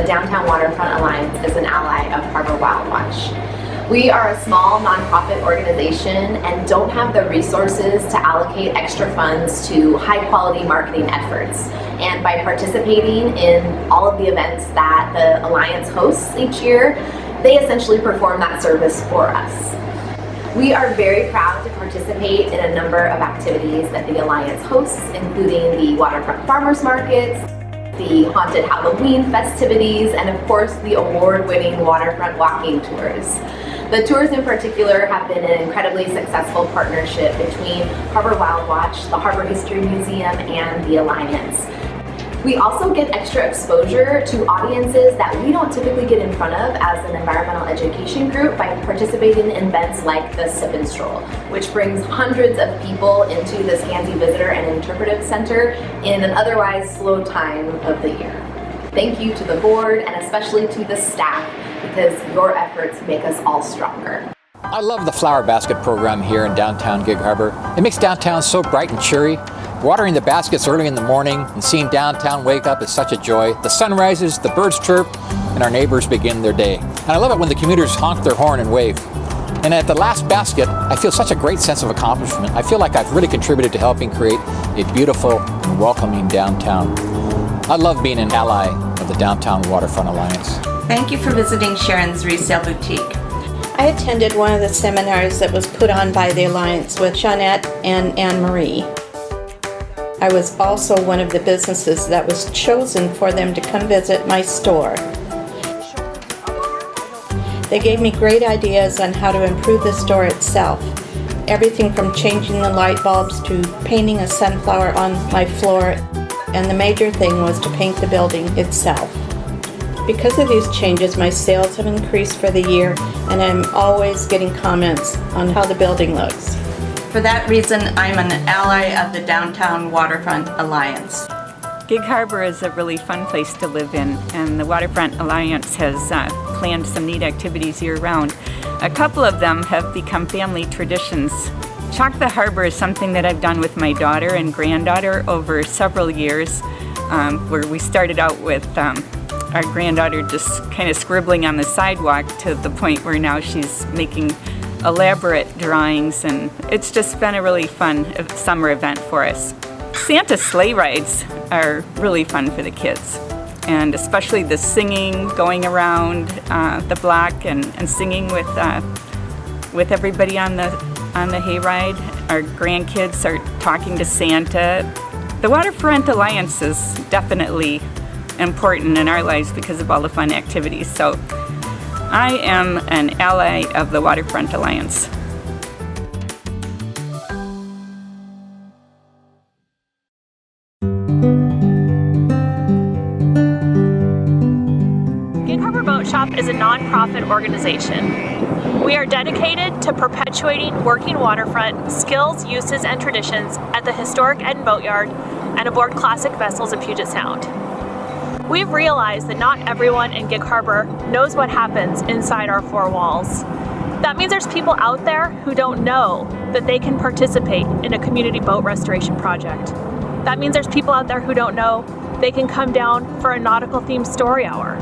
Downtown Waterfront Alliance is an ally of Harbor Wild Watch. We are a small nonprofit organization and don't have the resources to allocate extra funds to high-quality marketing efforts. And by participating in all of the events that the Alliance hosts each year, they essentially perform that service for us. We are very proud to participate in a number of activities that the Alliance hosts, including the Waterfront Farmers Markets, the Haunted Halloween festivities, and of course the award-winning Waterfront walking tours. The tours in particular have been an incredibly successful partnership between Harbor Wild Watch, the Harbor History Museum, and the Alliance. We also get extra exposure to audiences that we don't typically get in front of as an environmental education group by participating in events like the Sip and Stroll, which brings hundreds of people into the Scansey Visitor and Interpretive Center in an otherwise slow time of the year. Thank you to the board and especially to the staff, because your efforts make us all stronger. I love the flower basket program here in downtown Gig Harbor. It makes downtown so bright and cheery. Watering the baskets early in the morning and seeing downtown wake up is such a joy. The sun rises, the birds chirp, and our neighbors begin their day. And I love it when the commuters honk their horn and wave. And at the last basket, I feel such a great sense of accomplishment. I feel like I've really contributed to helping create a beautiful and welcoming downtown. I love being an ally of the Downtown Waterfront Alliance. Thank you for visiting Sharon's Resale Boutique. I attended one of the seminars that was put on by the Alliance with Jeanette and Anne-Marie. I was also one of the businesses that was chosen for them to come visit my store. They gave me great ideas on how to improve the store itself. Everything from changing the light bulbs to painting a sunflower on my floor, and the major thing was to paint the building itself. Because of these changes, my sales have increased for the year, and I'm always getting comments on how the building looks. For that reason, I'm an ally of the Downtown Waterfront Alliance. Gig Harbor is a really fun place to live in, and the Waterfront Alliance has planned some neat activities year-round. A couple of them have become family traditions. Chalk the Harbor is something that I've done with my daughter and granddaughter over several years, where we started out with our granddaughter just kind of scribbling on the sidewalk to the point where now she's making elaborate drawings, and it's just been a really fun summer event for us. Santa sleigh rides are really fun for the kids, and especially the singing, going around the block and singing with everybody on the hayride. Our grandkids are talking to Santa. The Waterfront Alliance is definitely important in our lives because of all the fun activities. So I am an ally of the Waterfront Alliance. Gig Harbor Boat Shop is a nonprofit organization. We are dedicated to perpetuating working waterfront skills, uses, and traditions at the historic Eden Boatyard and aboard classic vessels in Puget Sound. We've realized that not everyone in Gig Harbor knows what happens inside our four walls. That means there's people out there who don't know that they can participate in a community boat restoration project. That means there's people out there who don't know they can come down for a nautical themed story hour.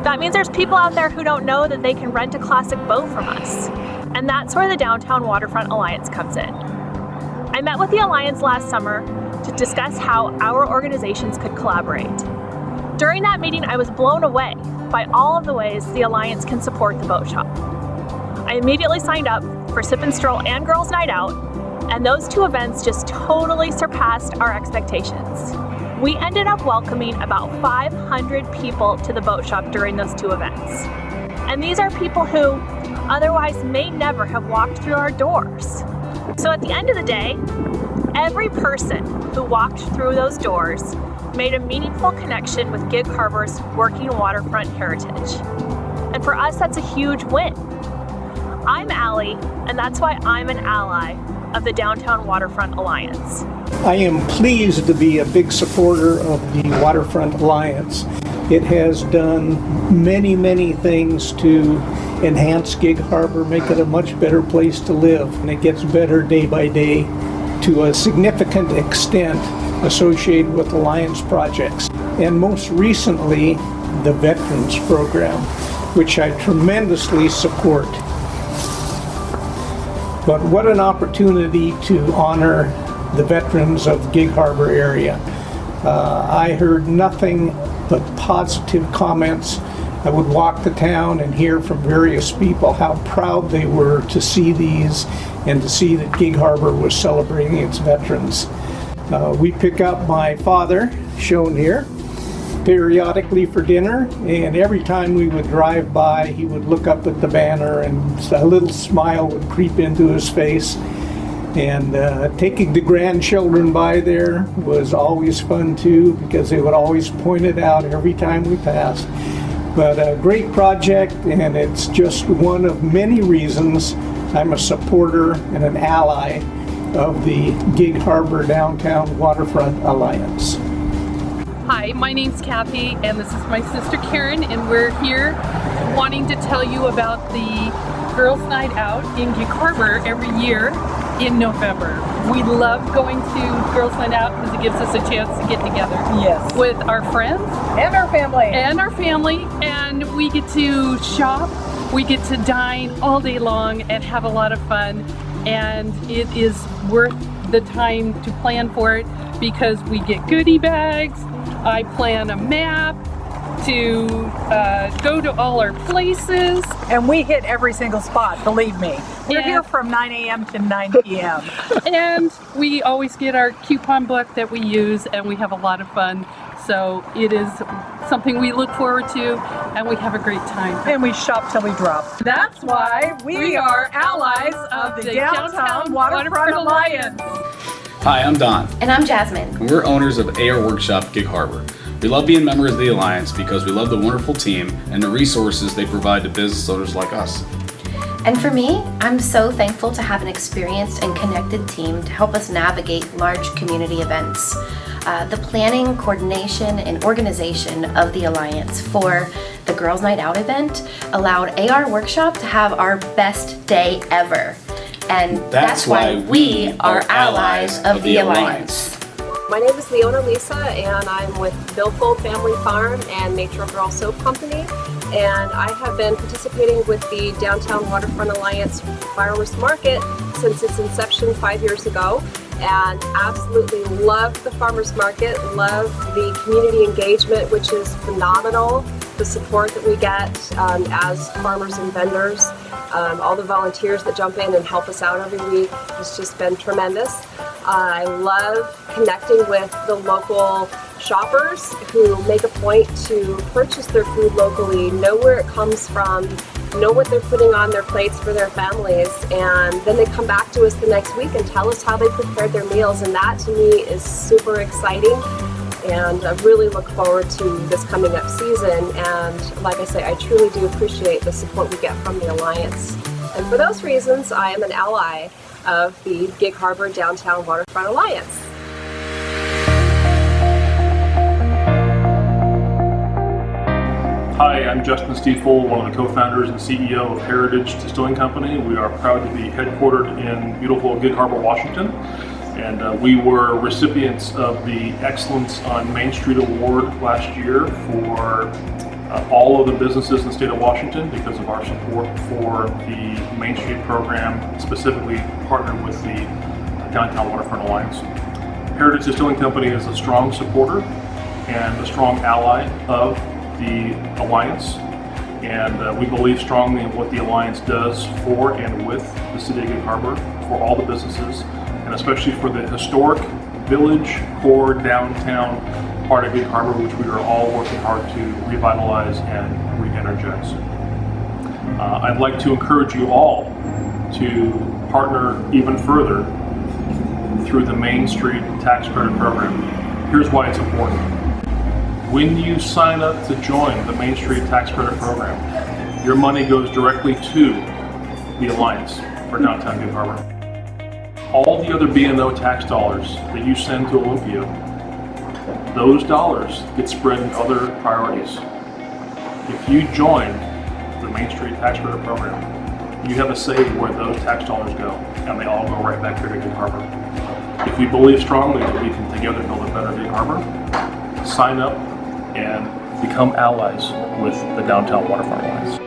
That means there's people out there who don't know that they can rent a classic boat from us. And that's where the Downtown Waterfront Alliance comes in. I met with the Alliance last summer to discuss how our organizations could collaborate. During that meeting, I was blown away by all of the ways the Alliance can support the boat shop. I immediately signed up for Sip and Stroll and Girls Night Out, and those two events just totally surpassed our expectations. We ended up welcoming about 500 people to the boat shop during those two events. And these are people who otherwise may never have walked through our doors. So at the end of the day, every person who walked through those doors made a meaningful connection with Gig Harbor's working waterfront heritage. And for us, that's a huge win. I'm Allie, and that's why I'm an ally of the Downtown Waterfront Alliance. I am pleased to be a big supporter of the Waterfront Alliance. It has done many, many things to enhance Gig Harbor, make it a much better place to live, and it gets better day by day to a significant extent associated with Alliance projects. And most recently, the Veterans Program, which I tremendously support. But what an opportunity to honor the veterans of the Gig Harbor area. I heard nothing but positive comments. I would walk the town and hear from various people how proud they were to see these and to see that Gig Harbor was celebrating its veterans. We pick up my father, shown here, periodically for dinner, and every time we would drive by, he would look up at the banner and a little smile would creep into his face. And taking the grandchildren by there was always fun too, because they would always point it out every time we passed. But a great project, and it's just one of many reasons I'm a supporter and an ally of the Gig Harbor Downtown Waterfront Alliance. Hi, my name's Kathy, and this is my sister Karen, and we're here wanting to tell you about the Girls' Night Out in Gig Harbor every year in November. We love going to Girls' Night Out because it gives us a chance to get together with our friends and our family. And we get to shop, we get to dine all day long and have a lot of fun, and it is worth the time to plan for it because we get goodie bags. I plan a map to go to all our places. And we hit every single spot, believe me. We're here from 9 a.m. to 9 p.m. And we always get our coupon book that we use, and we have a lot of fun. So it is something we look forward to, and we have a great time. And we shop till we drop. That's why we are allies of the Downtown Waterfront Alliance. Hi, I'm Don. And I'm Jasmine. And we're owners of AR Workshop Gig Harbor. We love being members of the Alliance because we love the wonderful team and the resources they provide to business owners like us. And for me, I'm so thankful to have an experienced and connected team to help us navigate large community events. The planning, coordination, and organization of the Alliance for the Girls' Night Out event allowed AR Workshop to have our best day ever. And that's why we are allies of the Alliance. My name is Leona Lisa, and I'm with Billfold Family Farm and Nature Girl Soap Company, and I have been participating with the Downtown Waterfront Alliance Farmers Market since its inception 5 years ago, and absolutely love the farmers market, love the community engagement, which is phenomenal, the support that we get as farmers and vendors, all the volunteers that jump in and help us out every week has just been tremendous. I love connecting with the local shoppers who make a point to purchase their food locally, know where it comes from, know what they're putting on their plates for their families, and then they come back to us the next week and tell us how they prepared their meals, and that to me is super exciting. And I really look forward to this coming up season, and like I say, I truly do appreciate the support we get from the Alliance. And for those reasons, I am an ally of the Gig Harbor Downtown Waterfront Alliance. Hi, I'm Justin Stiefel, one of the co-founders and CEO of Heritage Distilling Company. We are proud to be headquartered in beautiful Gig Harbor, Washington. And we were recipients of the Excellence on Main Street Award last year for all of the businesses in the state of Washington because of our support for the Main Street program, specifically partnered with the Downtown Waterfront Alliance. Heritage Distilling Company is a strong supporter and a strong ally of the Alliance, and we believe strongly in what the Alliance does for and with the city of Gig Harbor, for all the businesses, and especially for the historic village core downtown part of Gig Harbor, which we are all working hard to revitalize and re-energize. I'd like to encourage you all to partner even further through the Main Street Tax Credit Program. Here's why it's important. When you sign up to join the Main Street Tax Credit Program, your money goes directly to the Alliance for Downtown Gig Harbor. All the other B&O tax dollars that you send to Olympia, those dollars get spread in other priorities. If you join the Main Street Tax Credit Program, you have a say where those tax dollars go, and they all go right back here to Gig Harbor. If we believe strongly that we can together build a better Gig Harbor, sign up and become allies with the Downtown Waterfront Alliance.